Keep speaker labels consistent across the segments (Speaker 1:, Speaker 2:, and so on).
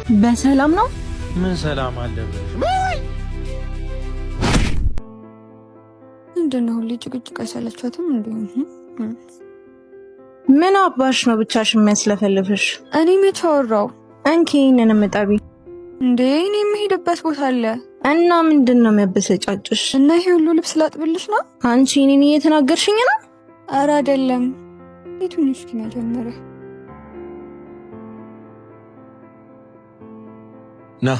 Speaker 1: በሰላም ነው?
Speaker 2: ምን ሰላም አለብሽ?
Speaker 3: እንደነው ጭቅጭቅ አይሰለቻትም እንዴ?
Speaker 1: ምን አባሽ ነው ብቻሽን የሚያስለፈልፍሽ?
Speaker 3: እኔ መች አወራው?
Speaker 1: አንቺ እኔንም ጠቢ
Speaker 3: እንዴ? እኔ የምሄድበት ቦታ አለ
Speaker 1: እና ምንድነው የሚያበሰጫጭሽ?
Speaker 3: እና ይሄ ሁሉ ልብስ ላጥብልሽ ነው?
Speaker 1: አንቺ እኔን እየተናገርሽኝ ነው?
Speaker 3: ኧረ አይደለም። የቱንሽ ግን ጀመረ
Speaker 2: ና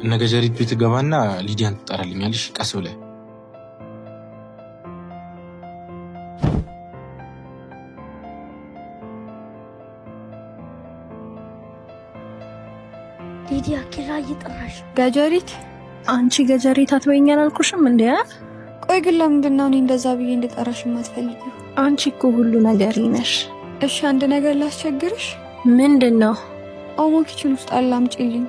Speaker 2: ነገ ጀሪት ቤት ገባና ሊዲያን ትጠራልኛለሽ ቀስ ብለህ።
Speaker 3: ሊዲያ ኪራ እየጠራሽ ገጀሪት።
Speaker 1: አንቺ ገጀሪት አትበይኛል አልኩሽም እንዴ?
Speaker 3: ቆይ ግን ለምንድን ነው እኔ እንደዛ ብዬ እንድጠራሽ የማትፈልጊው?
Speaker 1: አንቺ እኮ ሁሉ ነገር ነሽ።
Speaker 3: እሺ አንድ ነገር ላስቸግርሽ።
Speaker 1: ምንድነው?
Speaker 3: ኦሞ ኪችን ውስጥ አለ፣ አምጪልኝ።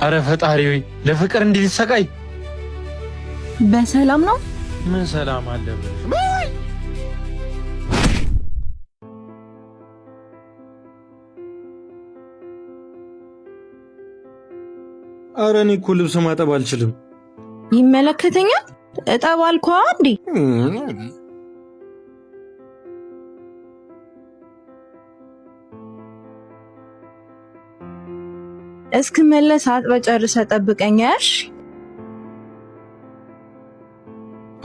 Speaker 2: አረ ፈጣሪ ሆይ ለፍቅር እንዲልሰቃይ።
Speaker 1: በሰላም ነው?
Speaker 2: ምን ሰላም አለብሽ? አረ እኔ እኮ ልብስ ማጠብ አልችልም።
Speaker 1: ይመለከተኛል? እጠብ አልኳ እንዴ? እስክመለስ አጥበ ጨርሰህ ጠብቀኛሽ።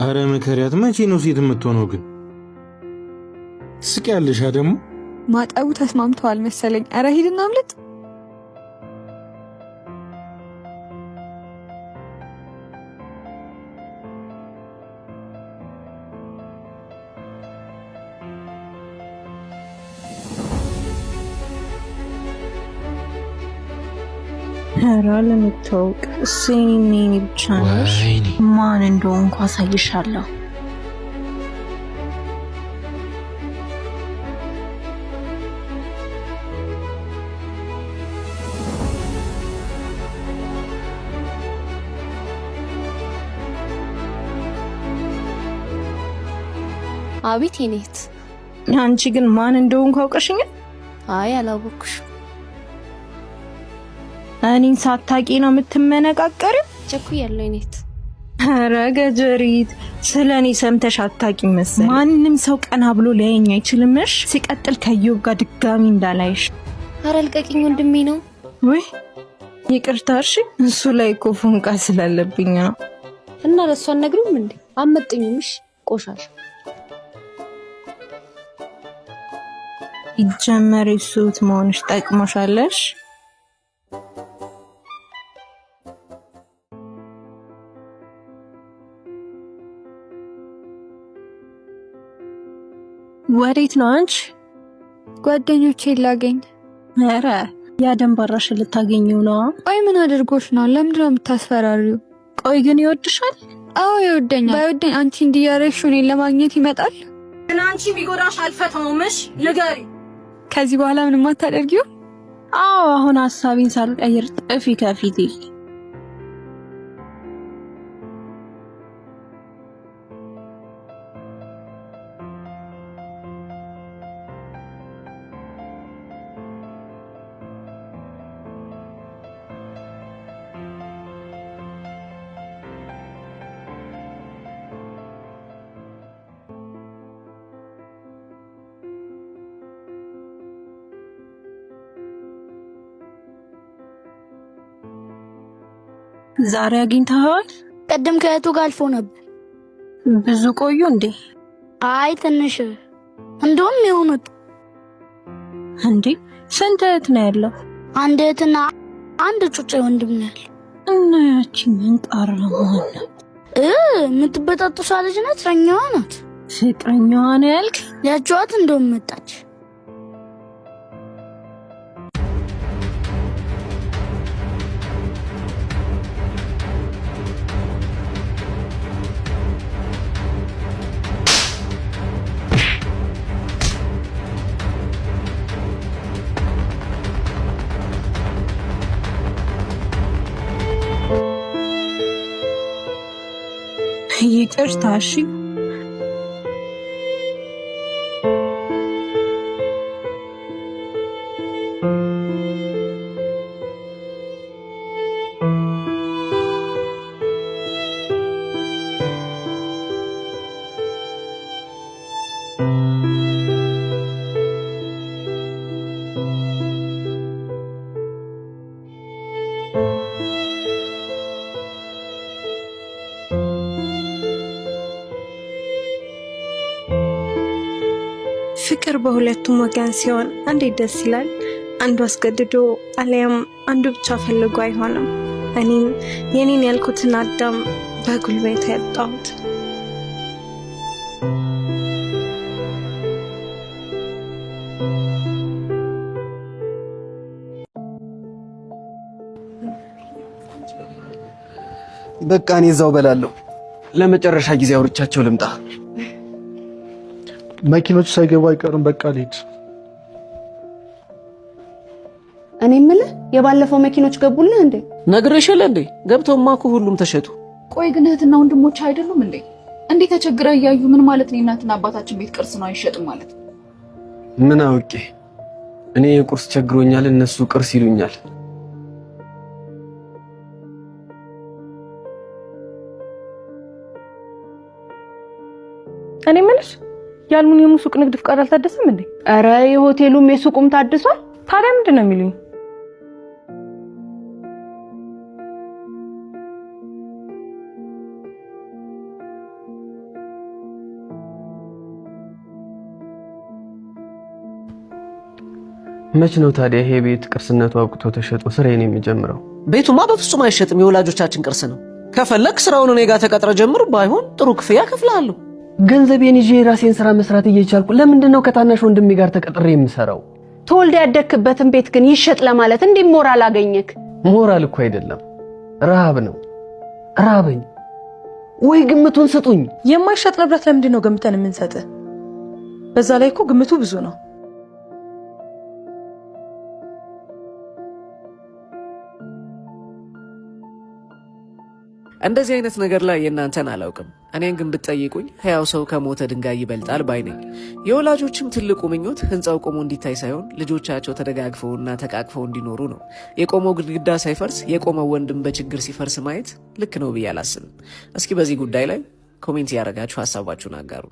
Speaker 2: አረ መከሪያት፣ መቼ ነው ሴት የምትሆነው ግን? ትስቂያለሽ ደግሞ።
Speaker 3: ማጠቡ ተስማምተዋል መሰለኝ። አረ ሂድና አምልጥ።
Speaker 1: ኧረ ለምታውቅ እኔ ብቻ ነሽ። ማን እንደሆንኩ አሳይሻለሁ።
Speaker 4: አቤት የኔት።
Speaker 1: አንቺ ግን ማን እንደሆንኩ አውቀሽኛል?
Speaker 4: አይ አላወኩሽ።
Speaker 1: እኔን ሳታቂ ነው የምትመነቃቀሪው?
Speaker 4: ቸኩያለሁ የኔት።
Speaker 1: ኧረ ገጀሪት፣ ስለኔ ሰምተሽ አታቂም መሰለኝ። ማንም ሰው ቀና ብሎ ሊያየኝ አይችልምሽ። ሲቀጥል ከዮብ ጋር ድጋሚ እንዳላይሽ።
Speaker 4: ኧረ ልቀቂኝ፣ ወንድሜ ነው።
Speaker 1: ወይ ይቅርታ። እሺ እሱ ላይ እኮ ፎንቃ ስላለብኝ ነው።
Speaker 4: እና ለሷ አትነግሪውም እንዴ? አመጥኝምሽ ቆሻሻ።
Speaker 1: ይጀመር ሱት መሆንሽ ጠቅሞሻለሽ። ወዴት ነው አንቺ?
Speaker 3: ጓደኞቼን ላገኝ።
Speaker 1: ኧረ ያደንባራሽ ልታገኘው ነው?
Speaker 3: ቆይ ምን አድርጎሽ ነው? ለምንድን ነው የምታስፈራሪው?
Speaker 1: ቆይ ግን ይወድሻል?
Speaker 3: አዎ ይወደኛል። ባይወደኝ አንቺ እንዲያረግሽ እኔን ለማግኘት ይመጣል?
Speaker 1: ግን አንቺ ቢጎዳሽ አልፈታውምሽ። ንገሪ።
Speaker 3: ከዚህ በኋላ ምንም አታደርጊው?
Speaker 1: አዎ አሁን ሐሳቤን ሳልቀይር ጥፊ ከፊቴ።
Speaker 5: ዛሬ አግኝተሃል?
Speaker 1: ቀደም ከእቱ ጋር አልፎ ነበር።
Speaker 5: ብዙ ቆዩ እንዴ? አይ ትንሽ እንደውም የሆኑት
Speaker 1: እንዴ ስንት እህት ነው ያለው?
Speaker 5: አንድ እህትና አንድ ጩጬ ወንድም ነው ያለው።
Speaker 1: እና ያቺ መንቃራ ማን ናት?
Speaker 5: የምትበጣጥሷ ልጅ ናት። ፍቅረኛዋ ናት።
Speaker 1: ፍቅረኛዋ ነው ያልክ?
Speaker 5: ያጇት እንደውም መጣች።
Speaker 1: ይቅርታ እሺ። ፍቅር በሁለቱም ወገን ሲሆን እንዴት ደስ ይላል። አንዱ አስገድዶ አለያም አንዱ ብቻ ፈልጎ አይሆንም። እኔም የኔን ያልኩትን አዳም በጉልበት ያጣሁት።
Speaker 6: በቃ እኔ እዛው በላለሁ። ለመጨረሻ ጊዜ አውርቻቸው ልምጣ።
Speaker 7: መኪኖቹ ሳይገቡ አይቀርም። በቃ ልሂድ።
Speaker 4: እኔ የምልህ የባለፈው መኪኖች ገቡልህ እንዴ?
Speaker 6: ነግሬሽለ እንዴ? ገብተውማ እኮ ሁሉም ተሸጡ።
Speaker 3: ቆይ ግን እህትና ወንድሞች አይደሉም እንዴ? እንዴ ተቸግረ እያዩ ምን ማለት ነው? እናትና አባታችን ቤት ቅርስ ነው አይሸጥም ማለት?
Speaker 6: ምን አውቄ እኔ የቁርስ ቸግሮኛል፣ እነሱ ቅርስ ይሉኛል።
Speaker 8: እኔ የምልሽ የአልሙኒየሙ ሱቅ ንግድ ፍቃድ አልታደሰም እንዴ?
Speaker 4: አረ የሆቴሉም የሱቁም ታድሷል።
Speaker 8: ታዲያ ምንድን ነው የሚሉኝ?
Speaker 6: መች ነው ታዲያ ይሄ ቤት ቅርስነቱ አብቅቶ ተሸጦ ስራዬን የሚጀምረው? ቤቱማ በፍጹም አይሸጥም፣ የወላጆቻችን ቅርስ ነው። ከፈለክ ስራውን እኔ ጋር ተቀጥረ ጀምር፣ ባይሆን ጥሩ ክፍያ ከፍላለሁ። ገንዘቤን ይዤ የራሴን ስራ መስራት እየቻልኩ ለምንድን ነው ከታናሽ ወንድሜ ጋር ተቀጥሬ የምሰራው?
Speaker 4: ተወልደ ያደክበትን ቤት ግን ይሸጥ ለማለት እንዴ ሞራል አገኘክ?
Speaker 6: ሞራል እኮ አይደለም ረሃብ ነው። ራበኝ ወይ ግምቱን ስጡኝ።
Speaker 8: የማይሸጥ ንብረት ለምንድን ነው ገምተን የምንሰጥ? በዛ ላይ እኮ ግምቱ ብዙ ነው።
Speaker 9: እንደዚህ አይነት ነገር ላይ የእናንተን አላውቅም። እኔን ግን ብትጠይቁኝ ሕያው ሰው ከሞተ ድንጋይ ይበልጣል ባይ ነኝ። የወላጆችም ትልቁ ምኞት ህንፃው ቆሞ እንዲታይ ሳይሆን ልጆቻቸው ተደጋግፈውና ተቃቅፈው እንዲኖሩ ነው። የቆመው ግድግዳ ሳይፈርስ የቆመው ወንድም በችግር ሲፈርስ ማየት ልክ ነው ብዬ አላስብም። እስኪ በዚህ ጉዳይ ላይ ኮሜንት ያደረጋችሁ ሀሳባችሁን አጋሩ።